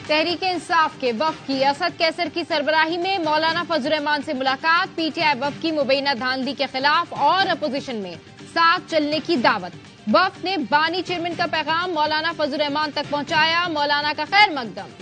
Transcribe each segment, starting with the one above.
तहरीक इंसाफ के वफ़द की असद कैसर की सरबराही में मौलाना फजल रहमान से मुलाकात। पीटीआई वफ़द की मुबैना धांधली के खिलाफ और अपोजिशन में साथ चलने की दावत। वफ़द ने बानी चेयरमैन का पैगाम मौलाना फजल रहमान तक पहुंचाया। मौलाना का खैर मकदम।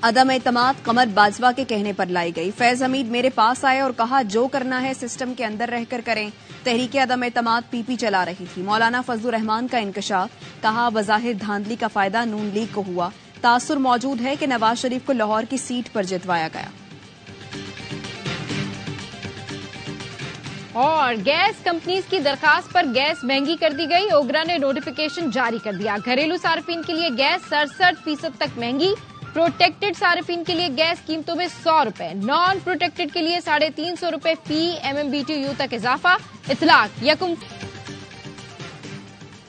अदम एतमाद कमर बाजवा के कहने पर लाई गई। फैज हमीद मेरे पास आए और कहा जो करना है सिस्टम के अंदर रहकर करें। तहरीक अदम एतमाद पीपी चला रही थी। मौलाना फजल रहमान का इंकशाफ। कहा बज़ाहिर धांधली का फायदा नून लीग को हुआ। तासुर मौजूद है कि नवाज शरीफ को लाहौर की सीट पर जितवाया गया। और गैस कंपनीज की दरखास्त पर गैस महंगी कर दी गई। ओगरा ने नोटिफिकेशन जारी कर दिया। घरेलू सार्फिन के लिए गैस 67% तक महंगी। प्रोटेक्टेड सार्फिन के लिए गैस कीमतों में 100 रुपए, नॉन प्रोटेक्टेड के लिए 350 रुपए फी MMBTU तक इजाफा। इतलाक यकुम।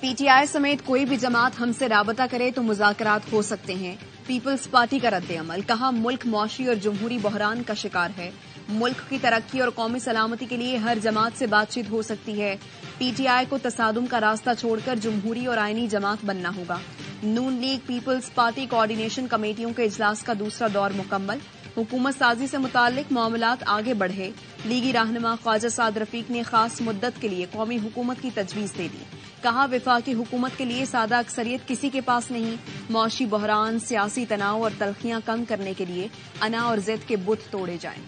पीटीआई समेत कोई भी जमात हमसे राबता करे तो मुज़ाकरात हो सकते हैं। पीपल्स पार्टी का रद्द-ए-अमल। कहा मुल्क मौशी और जमहूरी बहरान का शिकार है। मुल्क की तरक्की और कौमी सलामती के लिए हर जमात से बातचीत हो सकती है। पीटीआई को तसादुम का रास्ता छोड़कर जमहूरी और आईनी जमात बनना होगा। नून लीग पीपल्स पार्टी कोऑर्डिनेशन कमेटियों के इजलास का दूसरा दौर मुकम्मल। हुकूमत साजी से मुताल्लिक मामलात आगे बढ़े। लीगी रहनुमा ख्वाजा साद रफीक ने खास मुद्दत के लिए कौमी हुकूमत की तजवीज दे दी। कहा विफाकी हुकूमत के लिए सादा अक्सरियत किसी के पास नहीं। मौशी बहरान, सियासी तनाव और तलखियां कम करने के लिए अना और जिद के बुत तोड़े जाएं।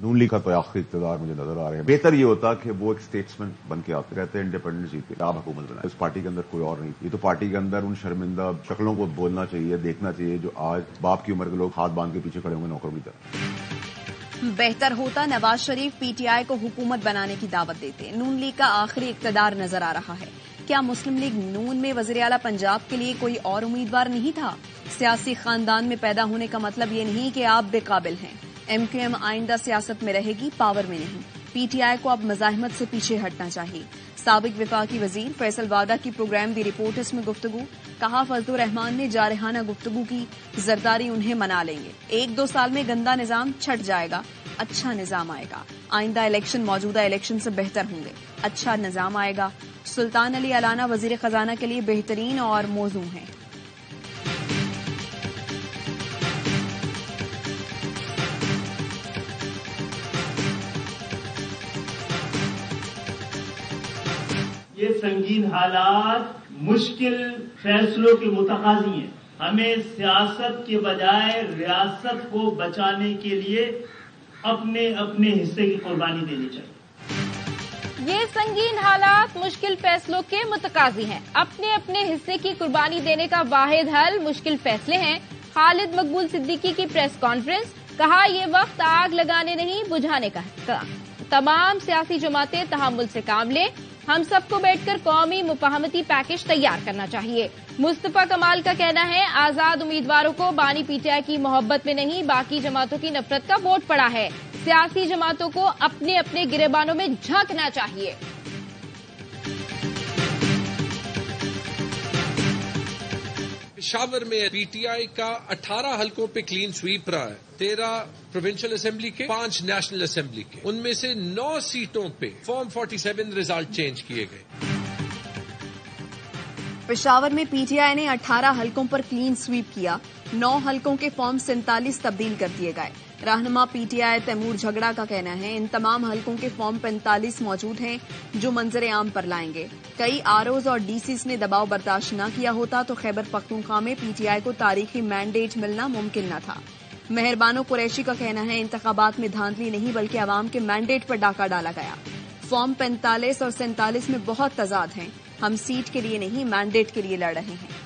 नून लीग का तो आखिरी इक़्तिदार मुझे नजर आ रहे हैं। बेहतर ये होता कि वो एक स्टेट्समैन बन के आते रहते हैं, इंडिपेंडेंट जीते, आप हुकूमत बनाए। इस पार्टी के अंदर कोई और नहीं। ये तो पार्टी के अंदर उन शर्मिंदा शक्लों को बोलना चाहिए, देखना चाहिए जो आज बाप की उम्र के लोग हाथ बांध के पीछे खड़े होंगे नौकरों की तरह। बेहतर होता नवाज शरीफ पीटीआई को हुकूमत बनाने की दावत देते। नून लीग का आखिरी इक़्तिदार नजर आ रहा है। क्या मुस्लिम लीग नून में वज़ीर आला पंजाब के लिए कोई और उम्मीदवार नहीं था? सियासी खानदान में पैदा होने का मतलब ये नहीं कि आप बेकाबिल हैं। MQM आइंदा सियासत में रहेगी, पावर में नहीं। पीटीआई को अब मज़ाहिमत से पीछे हटना चाहिए। साबिक विफाकी वजीर फैसल वागा की प्रोग्राम दी रिपोर्टर्स में गुफ्तगू। कहा फजल रहमान ने जारहाना गुफ्तगू की, जरदारी उन्हें मना लेंगे। 1-2 साल में गंदा निजाम छट जाएगा, अच्छा निजाम आएगा। आइंदा इलेक्शन मौजूदा इलेक्शन से बेहतर होंगे, अच्छा निजाम आएगा। सुल्तान अली अलाना वजीर खजाना के लिए बेहतरीन और मौजू हैं। ये संगीन हालात मुश्किल फैसलों के मुतकाजी हैं। हमें सियासत के बजाय रियासत को बचाने के लिए अपने अपने हिस्से की कुर्बानी देनी चाहिए। ये संगीन हालात मुश्किल फैसलों के मुतकाजी हैं। अपने अपने हिस्से की कुर्बानी देने का वाहिद हल मुश्किल फैसले हैं। खालिद मकबूल सिद्दीकी की प्रेस कॉन्फ्रेंस। कहा ये वक्त आग लगाने नहीं बुझाने का है। तमाम सियासी जमातें तहम्मुल से काम लें। हम सबको बैठकर कौमी मुफाहमती पैकेज तैयार करना चाहिए। मुस्तफा कमाल का कहना है आजाद उम्मीदवारों को बानी पीटीआई की मोहब्बत में नहीं बाकी जमातों की नफरत का वोट पड़ा है। सियासी जमातों को अपने अपने गिरेबानों में झांकना चाहिए। पेशावर में पीटीआई का 18 हलकों पे क्लीन स्वीप रहा है। 13 प्रोविंशियल असेंबली के, 5 नेशनल असेंबली के। उनमें से 9 सीटों पे फॉर्म 47 रिजल्ट चेंज किए गए। पेशावर में पीटीआई ने 18 हलकों पर क्लीन स्वीप किया। 9 हलकों के फॉर्म 47 तब्दील कर दिए गए। रहनुमा पीटीआई तैमूर झगड़ा का कहना है इन तमाम हलकों के फॉर्म 45 मौजूद हैं जो मंजर आम पर लाएंगे। कई आरओज और डीसीज ने दबाव बर्दाश्त न किया होता तो खैबर पख्तूनख्वा में पीटीआई को तारीखी मैंडेट मिलना मुमकिन न था। मेहरबानो कुरैशी का कहना है इंतखाबात में धांधली नहीं बल्कि अवाम के मैंडेट पर डाका डाला गया। फॉर्म 45 और 47 में बहुत तजाद हैं। हम सीट के लिए नहीं मैंडेट के लिए लड़ रहे हैं।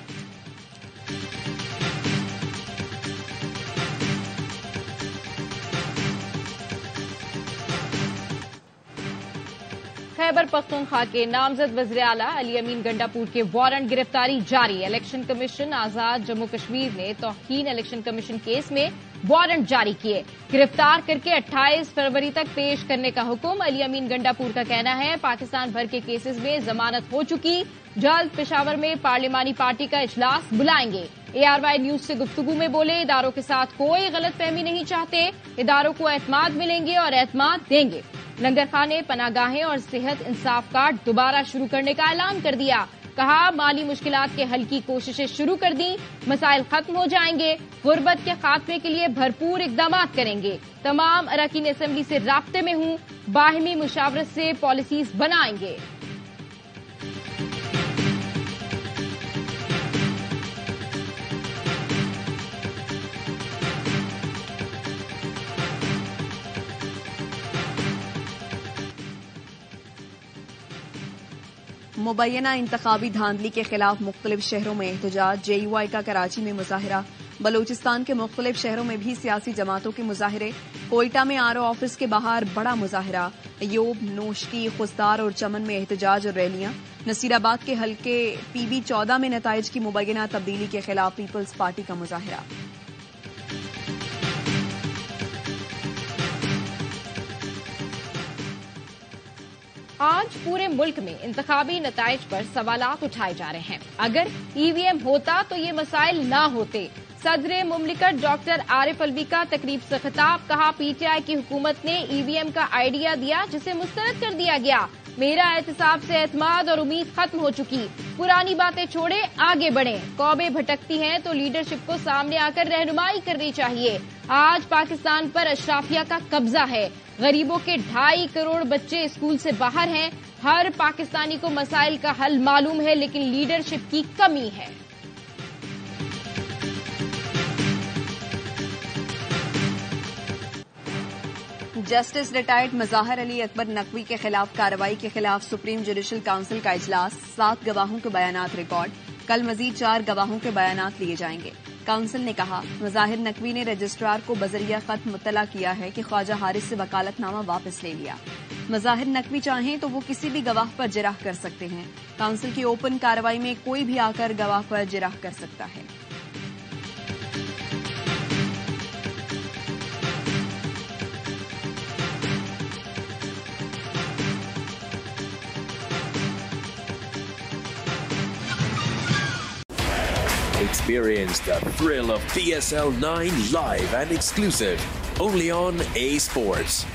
खैबर पख्तूनख्वा के नामजद वज़ीर आला अली अमीन गंडापुर के वारंट गिरफ्तारी जारी। इलेक्शन कमीशन आजाद जम्मू कश्मीर ने तौहीन इलेक्शन कमीशन केस में वारंट जारी किए। गिरफ्तार करके 28 फरवरी तक पेश करने का हुक्म। अली अमीन गंडापुर का कहना है पाकिस्तान भर के केसेस में जमानत हो चुकी, जल्द पेशावर में पार्लिमानी पार्टी का इजलास बुलाएंगे। ARY न्यूज से गुफ्तगू में बोले, इदारों के साथ कोई गलतफहमी नहीं चाहते, इदारों को एतमाद मिलेंगे और एतमाद देंगे। लंगर खाने, पनागाहें और सेहत इंसाफ कार्ड दोबारा शुरू करने का ऐलान कर दिया। कहा, माली मुश्किलात के हल की कोशिशें शुरू कर दी, मसाइल खत्म हो जाएंगे, गुर्बत के खात्मे के लिए भरपूर इकदामात करेंगे। तमाम अरकान असेंबली से राब्ते में हूं, बाहिमी मुशावरत से पॉलिसीज बनाएंगे। मुबैना इंतखाबी धांधली के खिलाफ मुख्तलिफ शहरों में एहतजाज। JUI का कराची में मुजाहरा। बलूचिस्तान के मुख्तलिफ शहरों में भी सियासी जमातों के मुजाहरे। कोयटा में RO ऑफिस के बाहर बड़ा मुजाहरा। अयूब, नोशकी, खुस्तार और चमन में एहतजाज और रैलियां। नसीराबाद के हल्के PB14 में नताइज की मुबैना तब्दीली के खिलाफ पीपल्स पार्टी का मुजाहरा। आज पूरे मुल्क में इंतखाबी नताइज पर सवालात उठाए जा रहे हैं। अगर EVM होता तो ये मसाइल ना होते। सदर मुमलिकत डॉक्टर आरिफ अलवी का तकरीब से खिताब। कहा, PTI की हुकूमत ने EVM का आइडिया दिया जिसे मुस्तरद कर दिया गया। मेरा एहतिसाब से एतमाद और उम्मीद खत्म हो चुकी। पुरानी बातें छोड़े, आगे बढ़े। कौमें भटकती हैं तो लीडरशिप को सामने आकर रहनुमाई करनी चाहिए। आज पाकिस्तान पर अशराफिया का कब्जा है। गरीबों के 2.5 करोड़ बच्चे स्कूल से बाहर हैं। हर पाकिस्तानी को मसाइल का हल मालूम है, लेकिन लीडरशिप की कमी है। जस्टिस रिटायर्ड मज़ाहिर अली अकबर नकवी के खिलाफ कार्रवाई के खिलाफ सुप्रीम जुडिशल काउंसिल का इजलास। 7 गवाहों के बयानात रिकॉर्ड। कल मजीद 4 गवाहों के बयानात लिए जाएंगे। काउंसिल ने कहा, मज़ाहिर नकवी ने रजिस्ट्रार को बजरिया खत मुत्तला किया है कि ख्वाजा हारिस से वकालतनामा वापस ले लिया। मज़ाहिर नकवी चाहें तो वो किसी भी गवाह पर जिरह कर सकते हैं। काउंसिल की ओपन कार्रवाई में कोई भी आकर गवाह पर जिरह कर सकता है। Experience the thrill of PSL 9 live and exclusive only on A Sports.